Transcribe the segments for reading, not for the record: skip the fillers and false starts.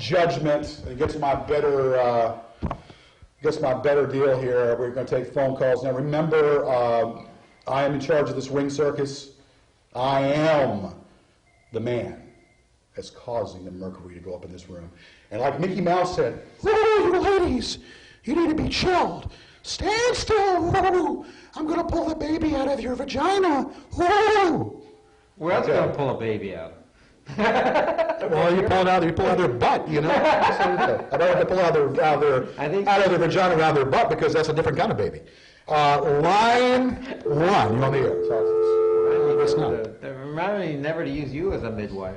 judgment and get to my better deal here. We're going to take phone calls. Now remember, I am in charge of this ring circus. I am the man that's causing the mercury to go up in this room. And like Mickey Mouse said, "Whoa, you ladies, you need to be chilled. Stand still. Whoa. I'm going to pull the baby out of your vagina. Whoa." Where else going to pull a baby out? Well, you pull it out. You pull out their butt. You know. I don't have to pull out their vagina around their butt because that's a different kind of baby. Line 1. You on the air? Remind me never to use you as a midwife.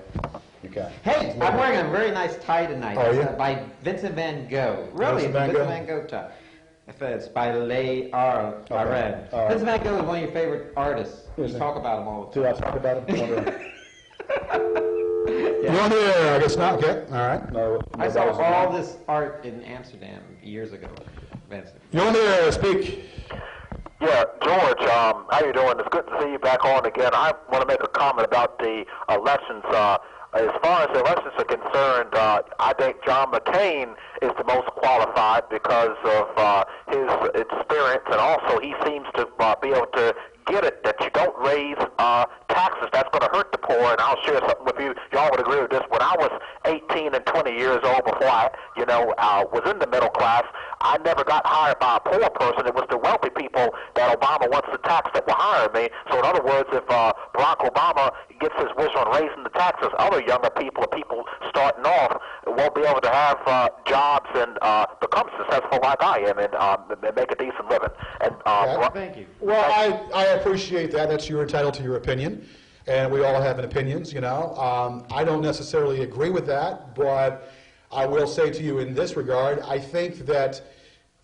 Okay. Hey, I'm wearing a very nice tie tonight. Oh, yeah? By Vincent Van Gogh. Really, Vincent Van Gogh tie. It's by Yarid. Vincent Van Gogh is one of your favorite artists. You talk about him all the time. Do I talk about him? You're on the air, I guess not. Okay, all right. No, I saw all this art in Amsterdam years ago. Vincent. You're on the air. Speak. Yeah, George, how you doing? It's good to see you back on again. I want to make a comment about the elections. As far as the elections are concerned, I think John McCain is the most qualified because of his experience, and also he seems to be able to get it that you don't raise taxes. That's going to hurt the poor, and I'll share something with you. Y'all would agree with this. When I was 18 and 20 years old, before I, was in the middle class, I never got hired by a poor person. It was the wealthy people that Obama wants to tax that will hire me. So in other words, if Barack Obama gets his wish on raising the taxes, other younger people or people starting off won't be able to have jobs and become successful like I am and make a decent living. And thank you. Well, I appreciate that. That's you're entitled to your opinion, and we all have opinions. I don't necessarily agree with that, but I will say to you in this regard, I think that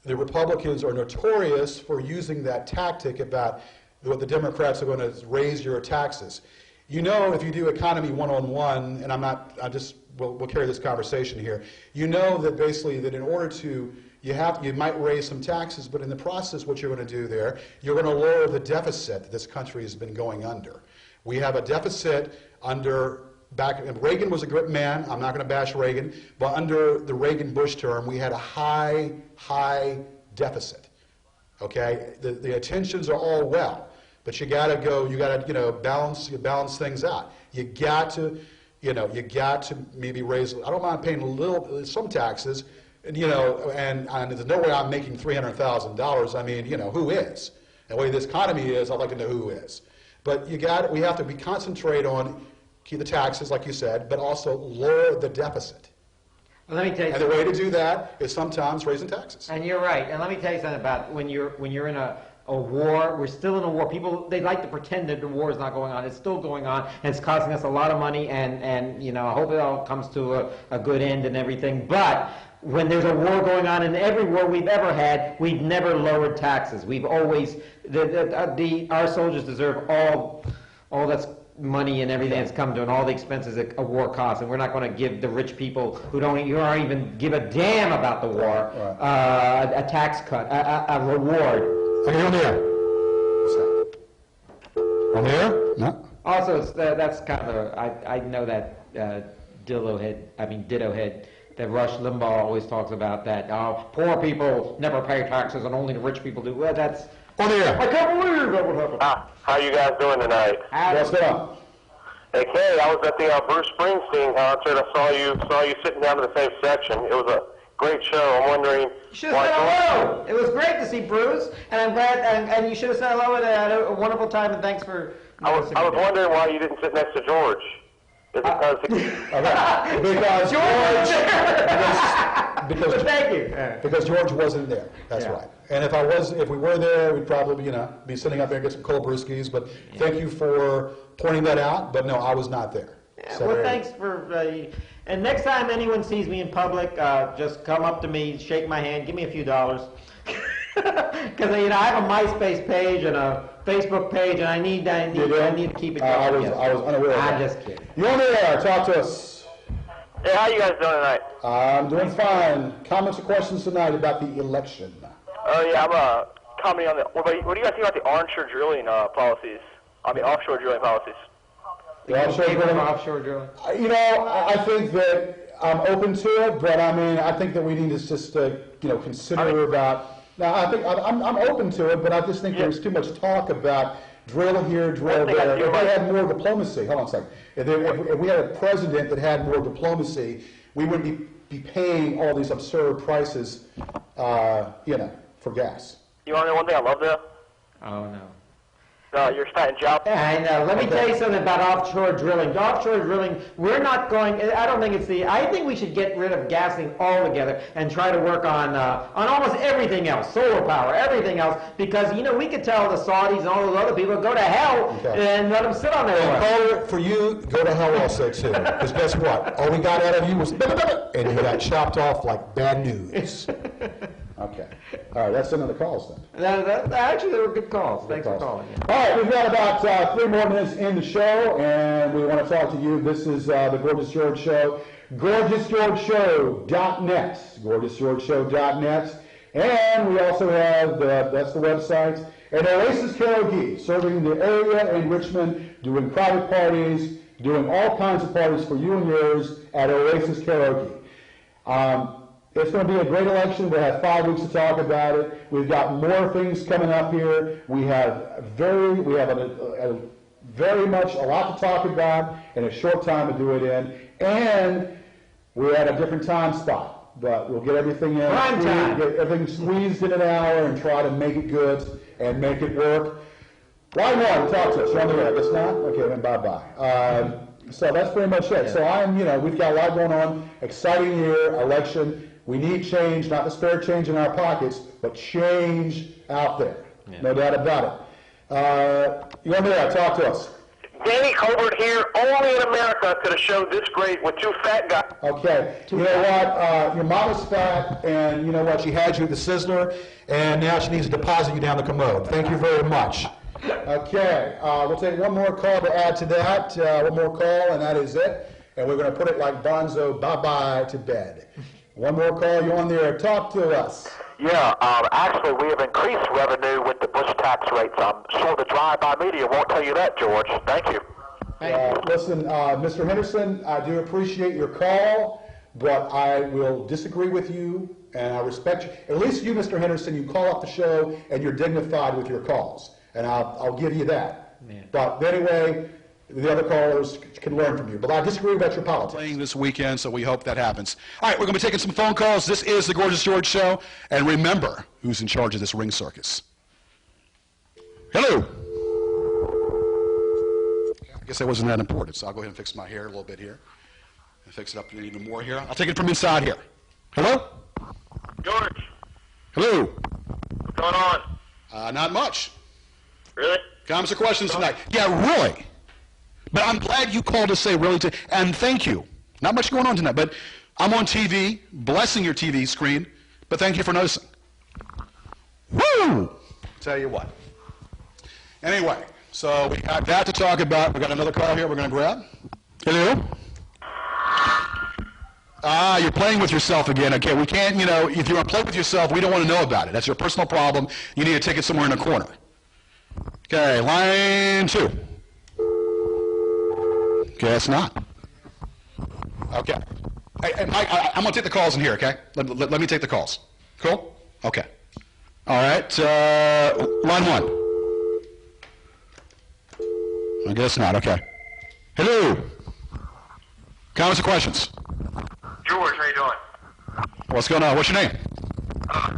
the Republicans are notorious for using that tactic about what the Democrats are going to raise your taxes. If you do economy 101, and we'll carry this conversation here, that basically that in order to, you might raise some taxes, but in the process what you're going to do there, you're going to lower the deficit that this country has been going under. We have a deficit Reagan was a good man. I'm not going to bash Reagan, but under the Reagan-Bush term, we had a high deficit. Okay, the intentions are all well, but you got to balance things out. You got to maybe raise. I don't mind paying some taxes, and there's no way I'm making $300,000. I mean, who is? And the way this economy is, I'd like to know who is. But we have to concentrate on keep the taxes, like you said, but also lower the deficit. Well, let me tell you. And the way to do that is sometimes raising taxes. And you're right. And let me tell you something about when you're in a war. We're still in a war. People, they like to pretend that the war is not going on. It's still going on, and it's costing us a lot of money. And I hope it all comes to a good end and everything. But when there's a war going on, in every war we've ever had, we've never lowered taxes. We've always our soldiers deserve all that's money and everything that's come to, and all the expenses that a war costs, and we're not going to give the rich people who don't even give a damn about the war a tax cut, a reward. Are you on the air? On the air? No. Also, that's kind of I know that ditto head that Rush Limbaugh always talks about, that poor people never pay taxes and only the rich people do. Well, that's on the air. I can't believe that would happen. How you guys doing tonight? What's going on? Okay, I was at the Bruce Springsteen concert. I saw you sitting down in the same section. It was a great show. I'm wondering. You should have said hello. It was great to see Bruce, and I'm glad. And you should have said hello. And had a wonderful time. And thanks for. I was wondering why you didn't sit next to George. Is it because George. Because thank you. Because George wasn't there. That's right. And if we were there, we'd probably be sitting up there and get some cold brewskis. But thank you for pointing that out. But no, I was not there. Yeah, well, thanks for. And next time anyone sees me in public, just come up to me, shake my hand, give me a few dollars. Because I have a MySpace page and a Facebook page, and I need to keep it going. I was unaware of that. I'm just kidding. You're on the air. Talk to us. Hey, how you guys doing tonight? I'm doing fine. Comments or questions tonight about the election? Yeah, I'm commenting on what do you guys think about the onshore drilling policies? Offshore drilling policies. The offshore drilling? Offshore drilling. I think that I'm open to it, but I mean, I think that we need to just, consider about. Now, I think I'm open to it, but I just think there's too much talk about drill here, drill there. If they had more diplomacy, hold on a second. If we had a president that had more diplomacy, we wouldn't be paying all these absurd prices, for gas. You want to know one thing I love there? Oh, no. You're starting job. I know. Let me tell you something about offshore drilling. Offshore drilling, we're not going, I don't think it's I think we should get rid of gassing altogether and try to work on almost everything else, solar power, everything else, because, we could tell the Saudis and all those other people, go to hell and let them sit on their oil. Caller, for you, go to hell also, too. Because guess what? All we got out of you was, and you got chopped off like bad news. Okay. All right, that's another calls then. Actually, they were good calls. Thanks for calling. All right, we've got about 3 more minutes in the show, and we want to talk to you. This is the Gorgeous George Show. GorgeousGeorgeShow.net. GorgeousGeorgeShow.net. And we also have, that's the website, and Oasis Karaoke, serving the area in Richmond, doing private parties, doing all kinds of parties for you and yours at Oasis Karaoke. It's going to be a great election. We'll have 5 weeks to talk about it. We've got more things coming up here. We have very much a lot to talk about in a short time to do it in. And we're at a different time spot. But we'll get everything in. Get everything squeezed in an hour and try to make it good and make it work. Line 1, talk to us. You're on the air. Guess not? Okay, then bye-bye. So that's pretty much it. So we've got a lot going on. Exciting year, election. We need change, not the spare change in our pockets, but change out there. Yeah. No doubt about it. You're on the air. Talk to us. Danny Colbert here. Only in America could have showed this great with 2 fat guys. Okay. You know what? Your mama's fat, and you know what? She had you at the Sizzler, and now she needs to deposit you down the commode. Thank you very much. Okay. We'll take one more call to add to that. One more call, and that is it. And we're going to put it like Bonzo, bye-bye to bed. One more call. You're on the air. Talk to us. Yeah, actually, we have increased revenue with the Bush tax rates. I'm sure the drive-by media won't tell you that, George. Thank you. Listen, Mr. Henderson, I do appreciate your call, but I will disagree with you, and I respect you. At least you, Mr. Henderson, you call up the show, and you're dignified with your calls, and I'll give you that. Yeah. But anyway, the other callers can learn from you. But I disagree about your politics. Playing this weekend, so we hope that happens. All right, we're going to be taking some phone calls. This is the Gorgeous George Show. And remember, who's in charge of this ring circus? Hello. I guess that wasn't that important, so I'll go ahead and fix my hair a little bit here. And fix it up even more here. I'll take it from inside here. Hello? George. Hello. What's going on? Not much. Really? Comments or questions tonight? Yeah, really. But I'm glad you called to say really, and thank you. Not much going on tonight, but I'm on TV, blessing your TV screen, but thank you for noticing. Woo! Tell you what. Anyway, so we got that to talk about. We got another call here we're going to grab. Hello? You're playing with yourself again. Okay, we can't, if you want to play with yourself, we don't want to know about it. That's your personal problem. You need to take it somewhere in a corner. Okay, line 2. Okay, that's not. Okay. Hey, Mike, I'm going to take the calls in here, okay? Let me take the calls. Cool? Okay. All right. Line 1. I guess not. Okay. Hello. Comments or questions? George, how you doing? What's going on? What's your name?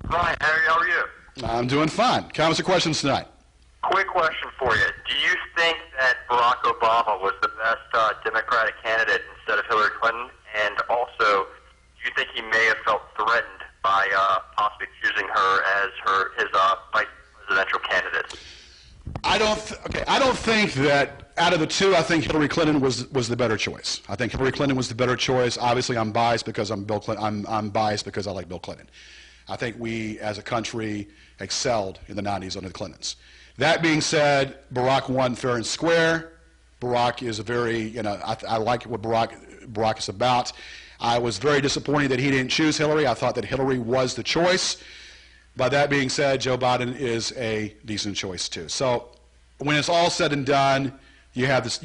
Brian, how are you? I'm doing fine. Comments or questions tonight? Quick question for you. Do you think that Barack Obama was the best Democratic candidate instead of Hillary Clinton? And also, do you think he may have felt threatened by possibly choosing her as his vice presidential candidate? I don't think that out of the two, I think Hillary Clinton was the better choice. I think Hillary Clinton was the better choice. Obviously, I'm biased because I'm Bill Clinton. I'm biased because I like Bill Clinton. I think we, as a country, excelled in the 90s under the Clintons. That being said, Barack won fair and square. Barack is a very, I like what Barack is about. I was very disappointed that he didn't choose Hillary. I thought that Hillary was the choice. By that being said, Joe Biden is a decent choice too. So when it's all said and done, you have this,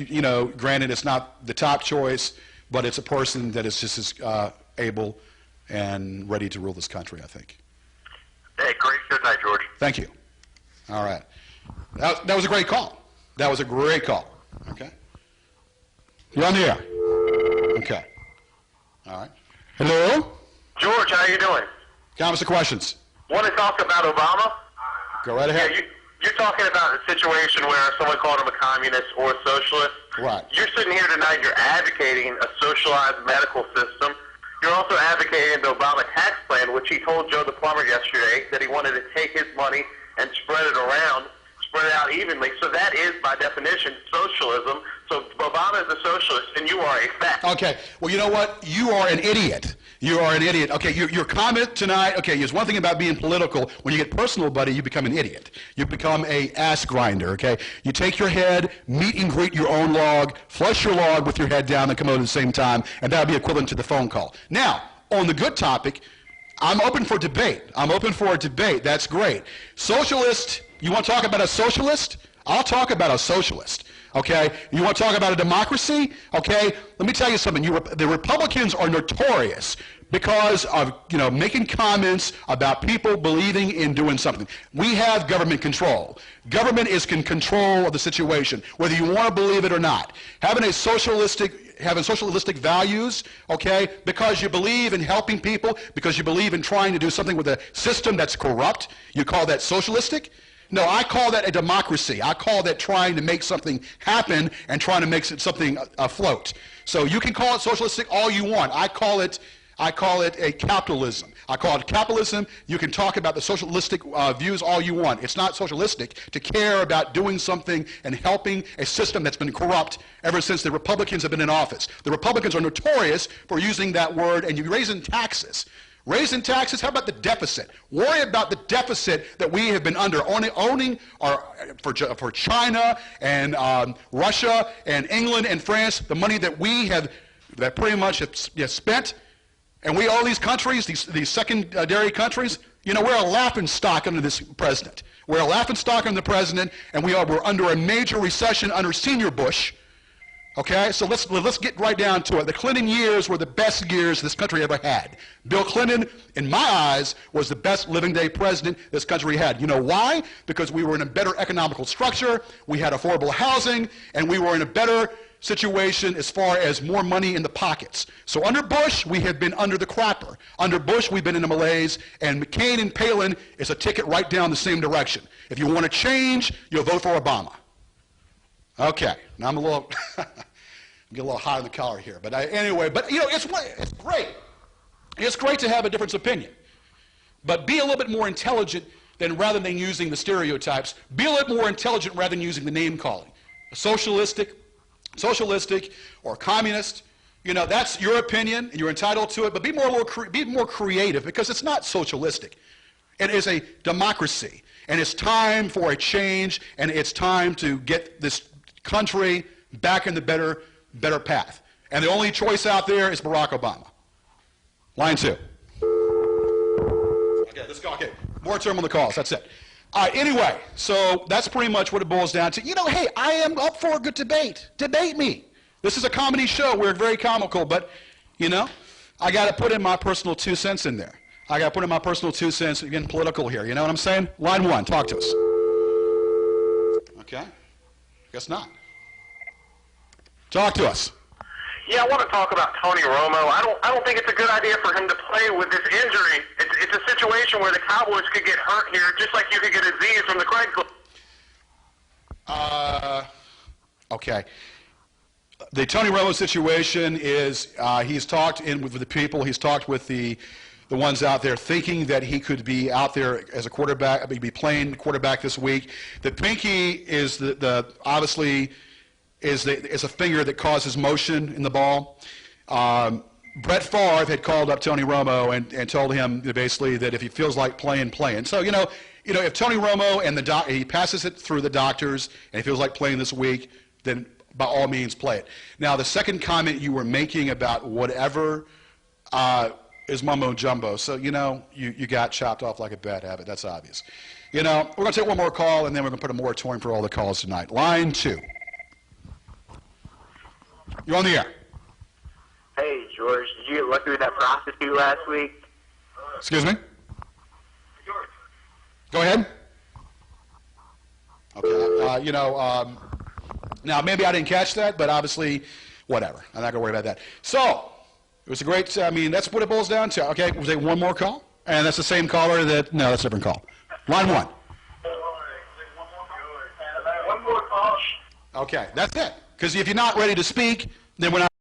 granted it's not the top choice, but it's a person that is just as able and ready to rule this country, I think. Hey, great show tonight, George. Thank you. All right. That was a great call. That was a great call. Okay. You're on the air. Okay. All right. Hello? George, how you doing? Comments or questions? Want to talk about Obama? Go right ahead. Yeah, you're talking about a situation where someone called him a communist or a socialist. Right. You're sitting here tonight, you're advocating a socialized medical system. You're also advocating the Obama tax plan, which he told Joe the plumber yesterday that he wanted to take his money and spread it around, spread it out evenly. So that is, by definition, socialism. So Obama is a socialist, and you are a fact. Okay. Well, you know what? You are an idiot. You are an idiot. Okay, your comment tonight, okay, there's one thing about being political. When you get personal, buddy, you become an idiot. You become a ass grinder, okay? You take your head, meet and greet your own log, flush your log with your head down and come out at the same time, and that would be equivalent to the phone call. Now, on the good topic, I'm open for debate. I'm open for a debate. That's great. Socialist, you want to talk about a socialist? I'll talk about a socialist. Okay, you want to talk about a democracy? Okay, let me tell you something. The Republicans are notorious because of making comments about people believing in doing something. We have government control. Government is in control of the situation, whether you want to believe it or not. Having socialistic values, okay, because you believe in helping people, because you believe in trying to do something with a system that's corrupt, you call that socialistic? No, I call that a democracy. I call that trying to make something happen and trying to make something afloat. So you can call it socialistic all you want. I call it a capitalism. I call it capitalism. You can talk about the socialistic views all you want. It's not socialistic to care about doing something and helping a system that's been corrupt ever since the Republicans have been in office. The Republicans are notorious for using that word, and you're raising taxes. Raising taxes, how about the deficit? Worry about the deficit that we have been under, owning for China and Russia and England and France, the money that we have, that pretty much have spent, and we owe these countries, these secondary countries. We're a laughingstock under this president. We're a laughingstock under the president, and we're under a major recession under Senior Bush. Okay, so let's get right down to it. The Clinton years were the best years this country ever had. Bill Clinton, in my eyes, was the best living day president this country had. You know why? Because we were in a better economical structure, we had affordable housing, and we were in a better situation as far as more money in the pockets. So under Bush, we have been under the crapper. Under Bush, we've been in the malaise, and McCain and Palin is a ticket right down the same direction. If you want to change, you'll vote for Obama. Okay, now I'm a little, get a little hot in the collar here, but anyway, it's great. It's great to have a different opinion, but be a little bit more intelligent rather than using the stereotypes. Be a little more intelligent rather than using the name calling. Socialistic, or communist. That's your opinion, and you're entitled to it. But be more creative, because it's not socialistic. It is a democracy, and it's time for a change, and it's time to get this country back in the better path. And the only choice out there is Barack Obama. Line 2. Okay, let's go. Okay, more term on the calls. That's it. All right, anyway, so that's pretty much what it boils down to. Hey, I am up for a good debate. Debate me. This is a comedy show. We're very comical, but, I got to put in my personal 2 cents in there. I got to put in my personal 2 cents, again, political here. You know what I'm saying? Line 1, talk to us. Okay. Guess not. Talk to us. Yeah, I want to talk about Tony Romo. I don't think it's a good idea for him to play with this injury. It's a situation where the Cowboys could get hurt here, just like you could get a disease from the Craigslist. Okay. The Tony Romo situation is he's talked with the people. He's talked with the ones out there thinking that he could be out there as a quarterback, be playing quarterback this week. The pinky is obviously is a finger that causes motion in the ball. Brett Favre had called up Tony Romo and told him basically that if he feels like playing. So if Tony Romo and he passes it through the doctors and he feels like playing this week, then by all means play it. Now the second comment you were making about whatever is mumbo jumbo. So you got chopped off like a bad habit. That's obvious. We're going to take one more call, and then we're going to put a moratorium for all the calls tonight. Line 2. You're on the air. George. Did you get lucky with that prostitute last week? Excuse me? Go ahead. Okay. Now, maybe I didn't catch that, but obviously, whatever. I'm not going to worry about that. So, it was a great, that's what it boils down to. Okay, we'll take one more call. And that's the same caller that, no, that's a different call. Line 1. One more call. Okay, that's it. Because if you're not ready to speak, then we're not.